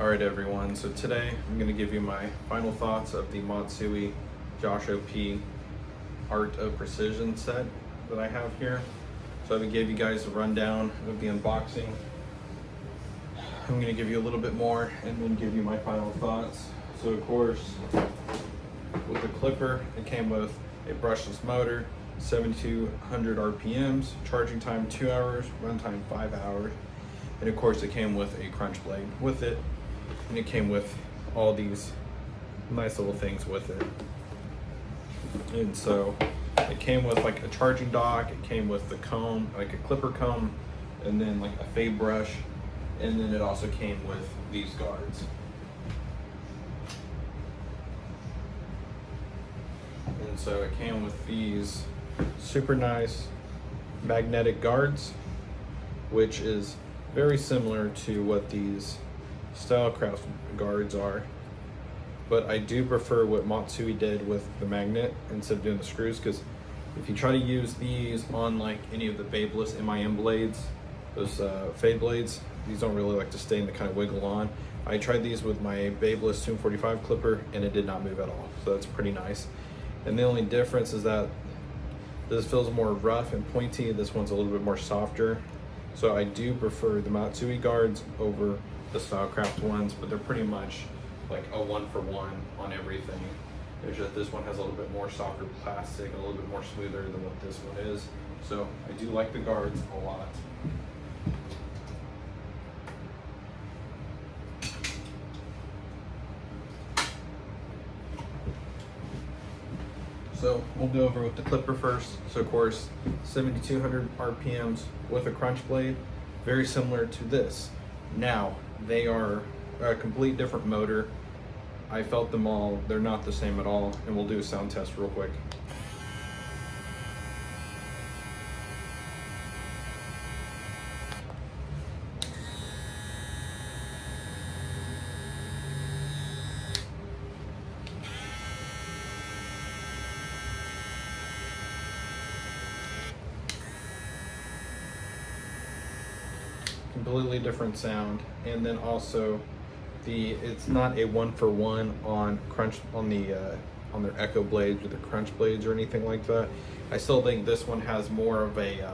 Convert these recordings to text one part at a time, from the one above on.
Alright everyone, so today I'm going to give you my final thoughts of the Matsui Josh.O.P Art of Precision set that I have here. So I'm going to give you guys a rundown of the unboxing. I'm going to give you a little bit more and then give you my final thoughts. So of course, with the clipper, it came with a brushless motor, 7200 RPMs, charging time 2 hours, runtime 5 hours. And of course it came with a crunch blade with it. And it came with all these nice little things with it. And so it came with like a charging dock, it came with the comb, like a clipper comb, and then like a fade brush. And then it also came with these guards. And so it came with these super nice magnetic guards, which is very similar to what these Stylecraft guards are, but I do prefer what Matsui did with the magnet instead of doing the screws, because if you try to use these on like any of the Babeless MIM blades, those fade blades, these don't really like to stay and they kind of wiggle on. I tried these with my Babeless 245 clipper and it did not move at all, so that's pretty nice. And the only difference is that this feels more rough and pointy, this one's a little bit more softer. So I do prefer the Matsui guards over the Stylecraft ones, but they're pretty much like a 1-for-1 on everything. It's just this one has a little bit more softer plastic, a little bit more smoother than what this one is. So I do like the guards a lot. So we'll go over with the clipper first. So of course, 7200 RPMs with a crunch blade, very similar to this. Now, they are a complete different motor. I felt them all, they're not the same at all, and we'll do a sound test real quick. Completely different sound. And then also it's not a 1-for-1 on crunch on their echo blades or the crunch blades or anything like that. I still think this one has more of a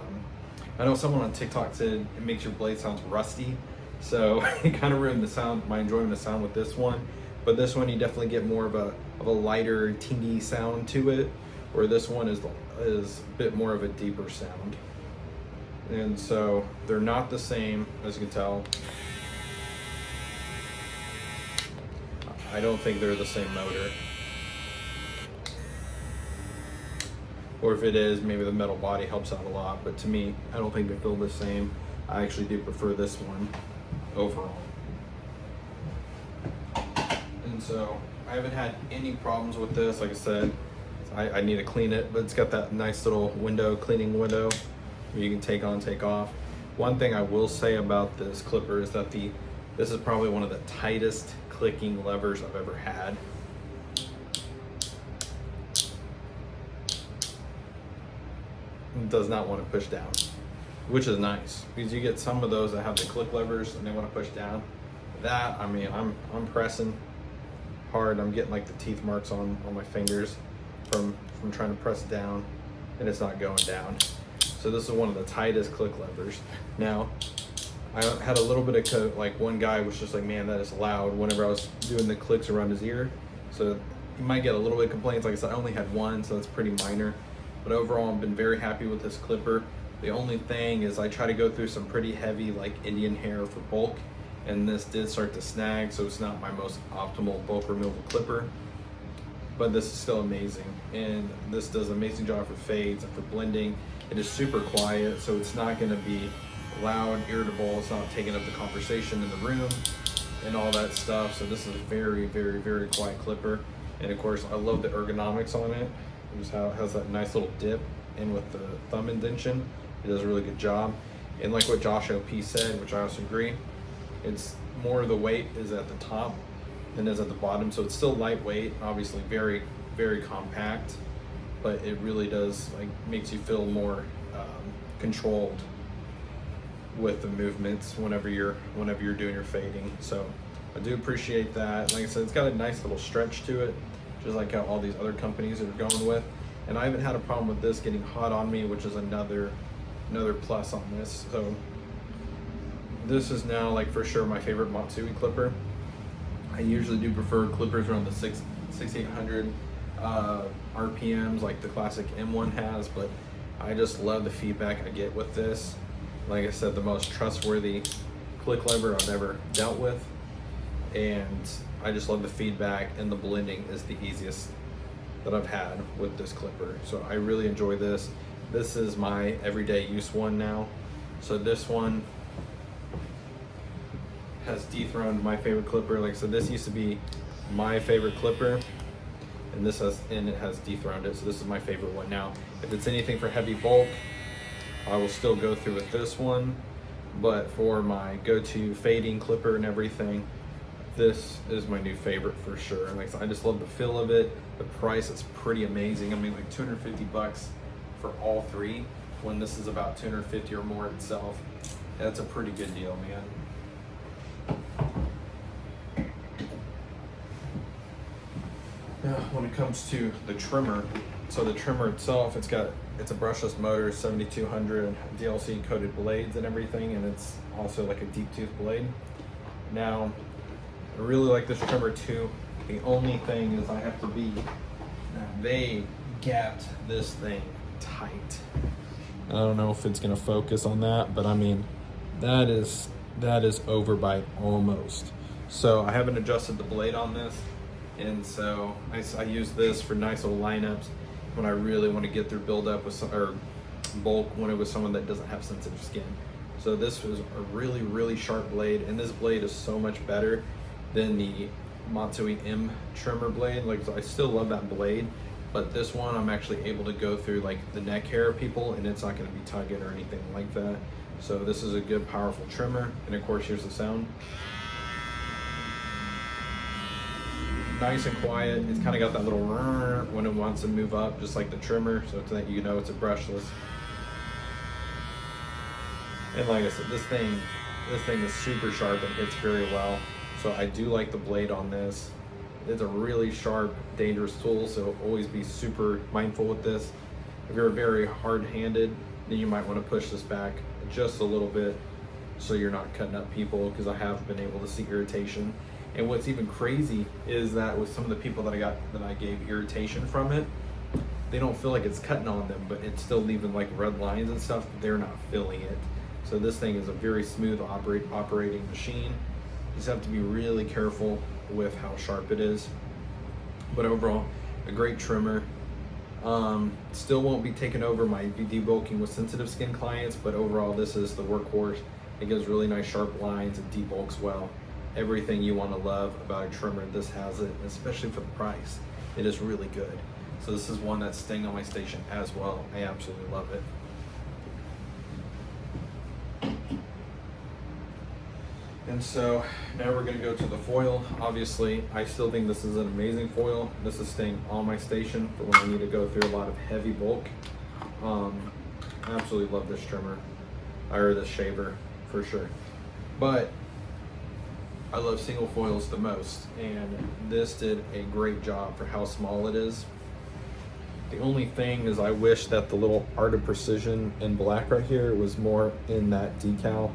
I know someone on TikTok said it makes your blade sounds rusty, so it kind of ruined the sound, my enjoyment of sound with this one. But this one you definitely get more of a lighter tingy sound to it, where this one is a bit more of a deeper sound. And so they're not the same, as you can tell. I don't think they're the same motor. Or if it is, maybe the metal body helps out a lot, but to me, I don't think they feel the same. I actually do prefer this one overall. And so I haven't had any problems with this. Like I said, I need to clean it, but it's got that nice little window, cleaning window, you can take on, take off. One thing I will say about this clipper is that this is probably one of the tightest clicking levers I've ever had. It does not want to push down, which is nice, because you get some of those that have the click levers and they want to push down. That, I mean, I'm pressing hard. I'm getting like the teeth marks on my fingers from trying to press down, and it's not going down. So this is one of the tightest click levers. Now, I had a little bit of like one guy was just like, man, that is loud whenever I was doing the clicks around his ear. So you might get a little bit of complaints. Like I said, I only had one, so that's pretty minor. But overall, I've been very happy with this clipper. The only thing is I try to go through some pretty heavy like Indian hair for bulk, and this did start to snag, so it's not my most optimal bulk removal clipper. But this is still amazing, and this does an amazing job for fades and for blending. It is super quiet, so it's not going to be loud, irritable. It's not taking up the conversation in the room and all that stuff. So this is a very, very, very quiet clipper. And of course, I love the ergonomics on it. Just how it has that nice little dip in with the thumb indentation. It does a really good job. And like what Josh.O.P said, which I also agree, it's more of the weight is at the top than is at the bottom. So it's still lightweight, obviously very, very compact, but it really does like makes you feel more controlled with the movements whenever you're doing your fading. So I do appreciate that. Like I said, it's got a nice little stretch to it, just like how all these other companies are going with. And I haven't had a problem with this getting hot on me, which is another plus on this. So this is now like for sure my favorite Matsui clipper. I usually do prefer clippers around the 6800 RPMs like the classic M1 has, but I just love the feedback I get with this. Like I said, the most trustworthy click lever I've ever dealt with, and I just love the feedback, and the blending is the easiest that I've had with this clipper. So I really enjoy this. This is my everyday use one now. So this one has dethroned my favorite clipper. Like I said, this used to be my favorite clipper, and it has dethroned it. So this is my favorite one now. If it's anything for heavy bulk, I will still go through with this one, but for my go-to fading clipper and everything, this is my new favorite for sure. Like I just love the feel of it. The price is pretty amazing. I mean, like 250 bucks for all three, when this is about 250 or more itself. That's a pretty good deal, man. Now, when it comes to the trimmer, so the trimmer itself, it's a brushless motor, 7200 DLC coated blades and everything, and it's also like a deep tooth blade. Now, I really like this trimmer too. The only thing is they gapped this thing tight. I don't know if it's gonna focus on that, but I mean, that is over by almost. So I haven't adjusted the blade on this, and so I use this for nice little lineups when I really want to get through buildup with or bulk when it was someone that doesn't have sensitive skin. So this was a really, really sharp blade, and this blade is so much better than the Matsui M trimmer blade. Like, so I still love that blade, but this one I'm actually able to go through like the neck hair of people, and it's not going to be tugging or anything like that. So this is a good, powerful trimmer, and of course here's the sound. Nice and quiet. It's kind of got that little when it wants to move up, just like the trimmer, so it's that you know it's a brushless. And like I said, this thing is super sharp and hits very well. So I do like the blade on this. It's a really sharp, dangerous tool, so always be super mindful with this. If you're very hard-handed, then you might want to push this back just a little bit so you're not cutting up people, because I have been able to see irritation. And what's even crazy is that with some of the people that I gave irritation from it, they don't feel like it's cutting on them, but it's still leaving like red lines and stuff, but they're not feeling it. So this thing is a very smooth operating machine. You just have to be really careful with how sharp it is. But overall, a great trimmer. Still won't be taking over my debulking with sensitive skin clients, but overall this is the workhorse. It gives really nice sharp lines and debulks well. Everything you want to love about a trimmer, this has it, especially for the price. It is really good. So this is one that's staying on my station as well. I absolutely love it. And so now we're going to go to the foil. Obviously, I still think this is an amazing foil. This is staying on my station for when I need to go through a lot of heavy bulk. I absolutely love this trimmer, or this shaver for sure. But I love single foils the most, and this did a great job for how small it is. The only thing is I wish that the little Art of Precision in black right here was more in that decal,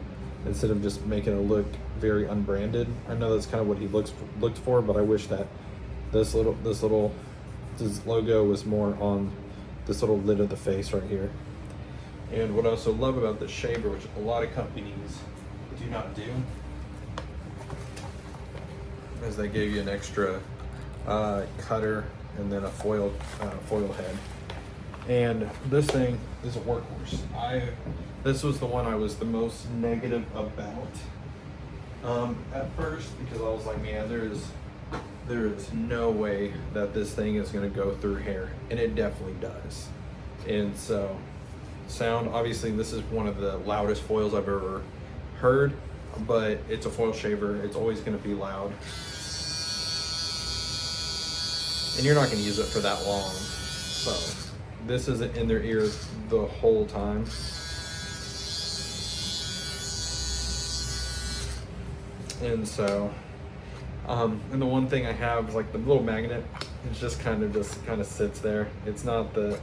instead of just making it look very unbranded. I know that's kind of what he looked for, but I wish that this logo was more on this little lid of the face right here. And what I also love about this shaver, which a lot of companies do not do, is they gave you an extra cutter and then a foil head. And this thing is a workhorse. This was the one I was the most negative about at first, because I was like, man, there is no way that this thing is going to go through hair, and it definitely does. And so sound, obviously this is one of the loudest foils I've ever heard, but it's a foil shaver. It's always going to be loud, and you're not going to use it for that long. So this isn't in their ears the whole time. And so And the one thing I have is like the little magnet. It's just kind of sits there. It's not the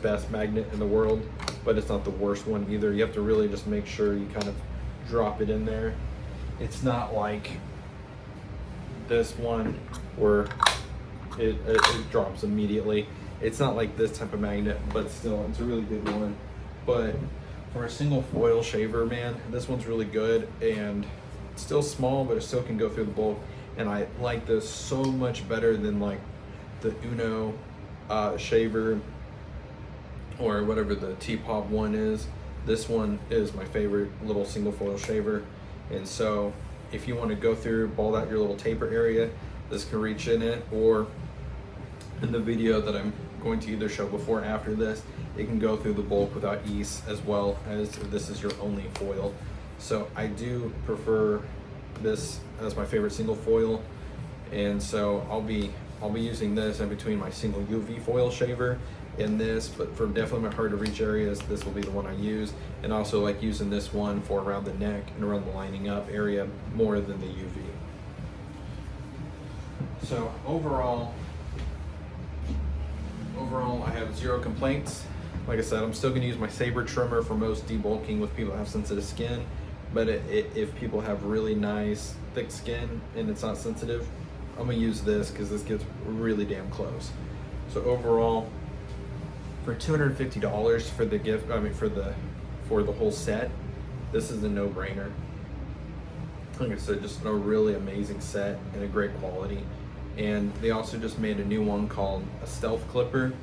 best magnet in the world, but it's not the worst one either. You have to really just make sure you kind of drop it in there. It's not like this one where it drops immediately. It's not like this type of magnet, but still, it's a really good one. But for a single foil shaver, man, this one's really good, and it's still small, but it still can go through the bulk. And I like this so much better than like the Uno shaver or whatever the T-Pop one is. This one is my favorite little single foil shaver. And so if you want to go through, ball out your little taper area, this can reach in it, or in the video that I'm going to either show before or after this, it can go through the bulk without ease, as well as if this is your only foil. So I do prefer this as my favorite single foil, and so I'll be using this in between my single UV foil shaver and this, but for definitely my hard to reach areas, this will be the one I use. And also like using this one for around the neck and around the lining up area more than the UV. So overall I have zero complaints. Like I said, I'm still going to use my saber trimmer for most debulking with people that have sensitive skin, but if people have really nice thick skin and it's not sensitive, I'm going to use this because this gets really damn close. So overall, for $250 for the gift, for the whole set, this is a no-brainer. Like I said, just a really amazing set and a great quality. And they also just made a new one called a stealth clipper,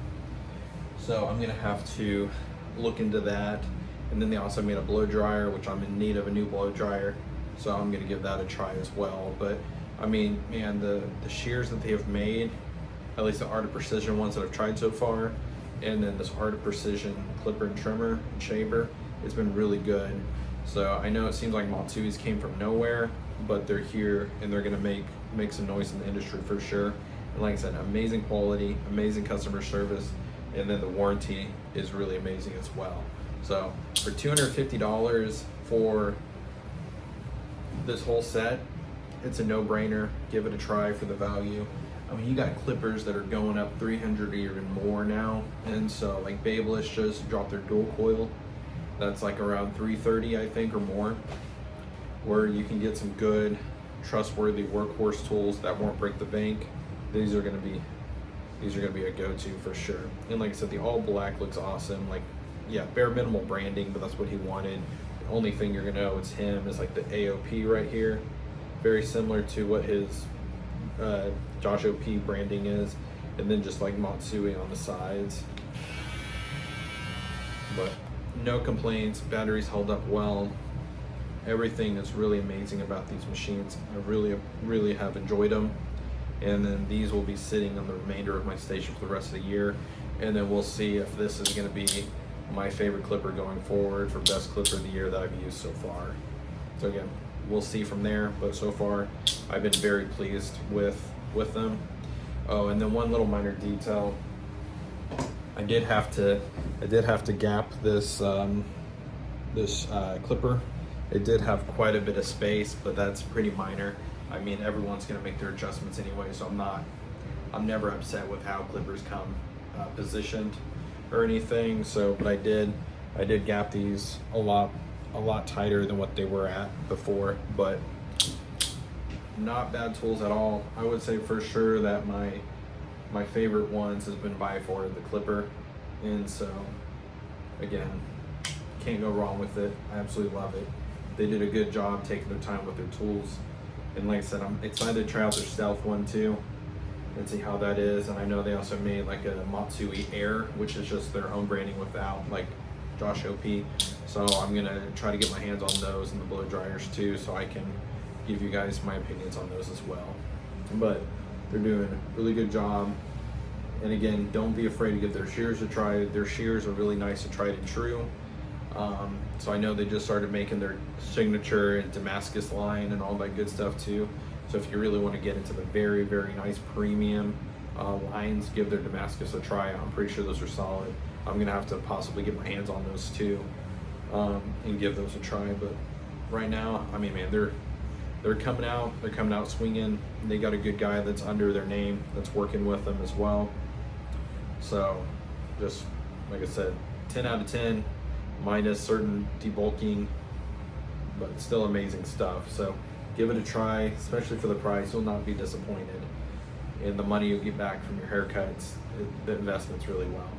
so I'm gonna have to look into that. And then they also made a blow dryer, which I'm in need of a new blow dryer, so I'm gonna give that a try as well. But I mean, man, the shears that they have made, at least the Art of Precision ones that I've tried so far, and then this Art of Precision clipper and trimmer and shaver, it's been really good. So I know it seems like Matsui's came from nowhere, but they're here and they're gonna make some noise in the industry for sure. And like I said, amazing quality, amazing customer service, and then the warranty is really amazing as well. So for $250 for this whole set, it's a no-brainer. Give it a try for the value. I mean, you got clippers that are going up 300 or even more now, and so like Babyliss just dropped their dual coil. That's like around 330, I think, or more, where you can get some good, trustworthy workhorse tools that won't break the bank. These are gonna be a go-to for sure. And like I said, the all black looks awesome. Like, yeah, bare minimal branding, but that's what he wanted. The only thing you're gonna know it's him is like the AOP right here, very similar to what his Josh.O.P branding is, and then just like Matsui on the sides. But no complaints, batteries held up well. Everything is really amazing about these machines. I really have enjoyed them. And then these will be sitting on the remainder of my station for the rest of the year. And then we'll see if this is gonna be my favorite clipper going forward for best clipper of the year that I've used so far. So again, we'll see from there, but so far I've been very pleased with them. Oh, and then one little minor detail. I did have to gap this clipper. It did have quite a bit of space, but that's pretty minor. I mean, everyone's gonna make their adjustments anyway, so I'm never upset with how clippers come positioned or anything. So, but I did gap these a lot tighter than what they were at before, but not bad tools at all. I would say for sure that my favorite ones has been by far the clipper, and so again, can't go wrong with it. I absolutely love it. They did a good job taking their time with their tools, and like I said, I'm excited to try out their stealth one too and see how that is. And I know they also made like a Matsui Air, which is just their own branding without like Josh.O.P, so I'm gonna try to get my hands on those and the blow dryers too, so I can give you guys my opinions on those as well. But they're doing a really good job. And again, don't be afraid to give their shears a try. Their shears are really nice and tried and true. So I know they just started making their signature and Damascus line and all that good stuff too. So if you really want to get into the very, very nice premium lines, give their Damascus a try. I'm pretty sure those are solid. I'm gonna have to possibly get my hands on those too and give those a try. But right now, I mean, man, they're coming out swinging. They got a good guy that's under their name that's working with them as well. So just like I said, 10 out of 10 minus certain debulking, but still amazing stuff. So give it a try, especially for the price. You'll not be disappointed. And the money you'll get back from your haircuts, the investment's really well.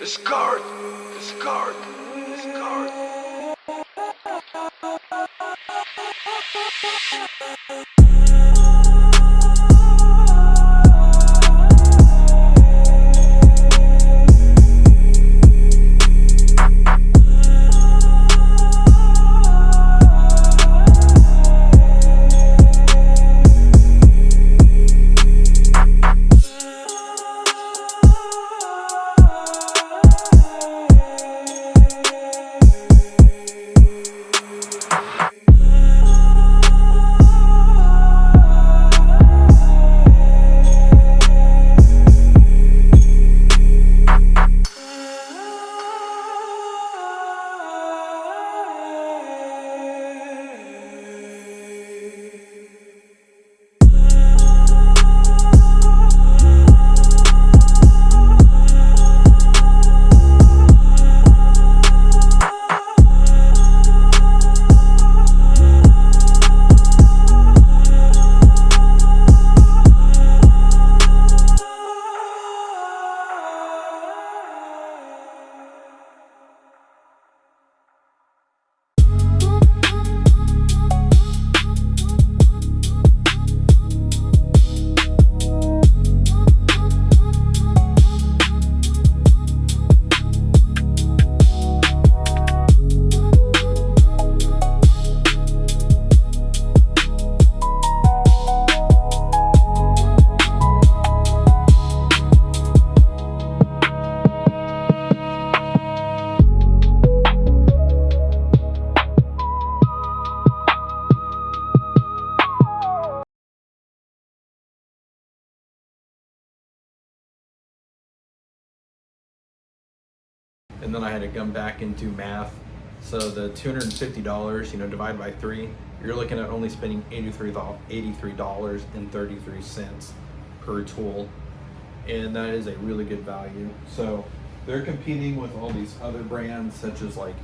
Discard! Discard! Discard! and then I had to come back and do math. So the $250, divided by 3, you're looking at only spending $83.33 per tool, and that is a really good value. So they're competing with all these other brands such as like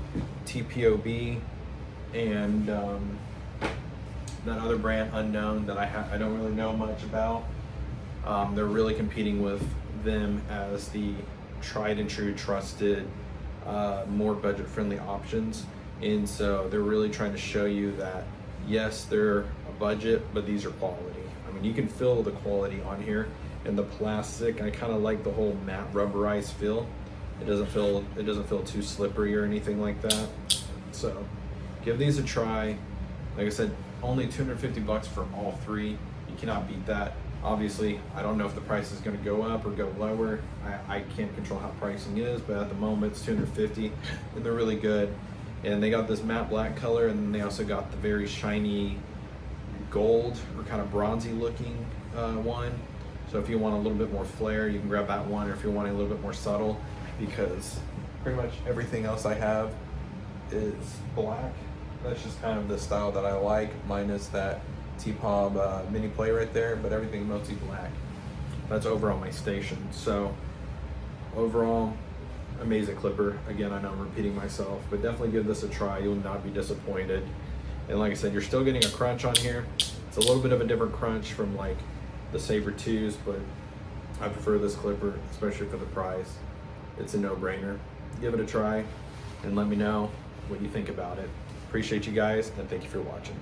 TPOB and that other brand unknown that I don't really know much about. They're really competing with them as the tried and true, trusted, more budget friendly options. And so they're really trying to show you that yes, they're a budget, but these are quality. I mean, you can feel the quality on here, and the plastic, I kind of like the whole matte rubberized feel. It doesn't feel too slippery or anything like that. So give these a try. Like I said, only $250 for all 3. You cannot beat that. Obviously, I don't know if the price is going to go up or go lower. I can't control how pricing is, but at the moment it's $250, and they're really good. And they got this matte black color, and then they also got the very shiny gold or kind of bronzy looking one. So if you want a little bit more flare, you can grab that one, or if you're wanting a little bit more subtle, because pretty much everything else I have is black. That's just kind of the style that I like, minus that T-Pob mini play right there, but everything mostly black. That's over on my station. So overall, amazing clipper. Again, I know I'm repeating myself, but definitely give this a try. You'll not be disappointed. And like I said, you're still getting a crunch on here. It's a little bit of a different crunch from like the Saber 2s, but I prefer this clipper, especially for the price. It's a no-brainer. Give it a try and let me know what you think about it. Appreciate you guys, and thank you for watching.